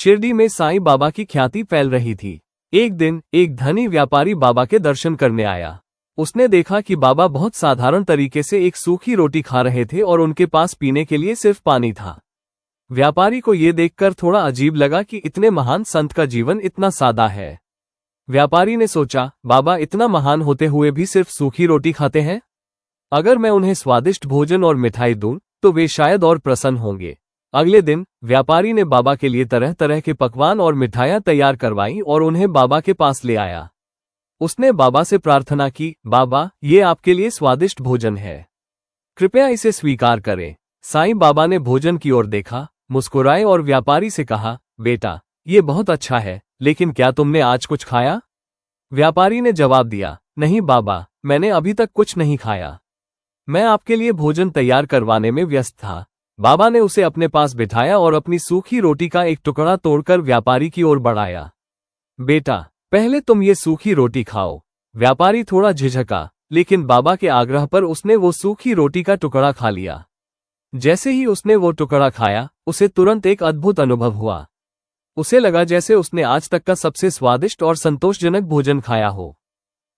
शिरडी में साईं बाबा की ख्याति फैल रही थी। एक दिन एक धनी व्यापारी बाबा के दर्शन करने आया। उसने देखा कि बाबा बहुत साधारण तरीके से एक सूखी रोटी खा रहे थे और उनके पास पीने के लिए सिर्फ पानी था। व्यापारी को यह देखकर थोड़ा अजीब लगा कि इतने महान संत का जीवन इतना सादा है। व्यापारी ने सोचा, बाबा इतना महान होते हुए भी सिर्फ सूखी रोटी खाते हैं। अगर मैं उन्हें स्वादिष्ट भोजन और मिठाई दूं तो वे शायद और प्रसन्न होंगे। अगले दिन व्यापारी ने बाबा के लिए तरह तरह के पकवान और मिठाइयां तैयार करवाई और उन्हें बाबा के पास ले आया। उसने बाबा से प्रार्थना की, बाबा, ये आपके लिए स्वादिष्ट भोजन है, कृपया इसे स्वीकार करें। साईं बाबा ने भोजन की ओर देखा, मुस्कुराए और व्यापारी से कहा, बेटा, ये बहुत अच्छा है, लेकिन क्या तुमने आज कुछ खाया? व्यापारी ने जवाब दिया, नहीं बाबा, मैंने अभी तक कुछ नहीं खाया। मैं आपके लिए भोजन तैयार करवाने में व्यस्त था। बाबा ने उसे अपने पास बिठाया और अपनी सूखी रोटी का एक टुकड़ा तोड़कर व्यापारी की ओर बढ़ाया। बेटा, पहले तुम ये सूखी रोटी खाओ। व्यापारी थोड़ा झिझका, लेकिन बाबा के आग्रह पर उसने वो सूखी रोटी का टुकड़ा खा लिया। जैसे ही उसने वो टुकड़ा खाया, उसे तुरंत एक अद्भुत अनुभव हुआ। उसे लगा जैसे उसने आज तक का सबसे स्वादिष्ट और संतोषजनक भोजन खाया हो।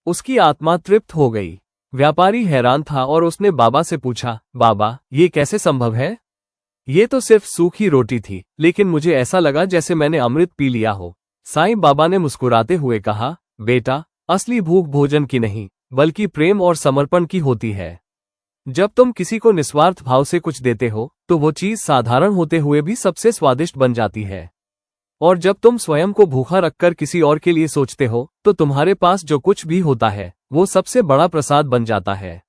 उसकी आत्मा तृप्त हो गई। व्यापारी हैरान था और उसने बाबा से पूछा, बाबा, ये कैसे संभव है? ये तो सिर्फ सूखी रोटी थी, लेकिन मुझे ऐसा लगा जैसे मैंने अमृत पी लिया हो। साईं बाबा ने मुस्कुराते हुए कहा, बेटा, असली भूख भोजन की नहीं, बल्कि प्रेम और समर्पण की होती है। जब तुम किसी को निस्वार्थ भाव से कुछ देते हो, तो वो चीज साधारण होते हुए भी सबसे स्वादिष्ट बन जाती है। और जब तुम स्वयं को भूखा रखकर किसी और के लिए सोचते हो, तो तुम्हारे पास जो कुछ भी होता है, वो सबसे बड़ा प्रसाद बन जाता है।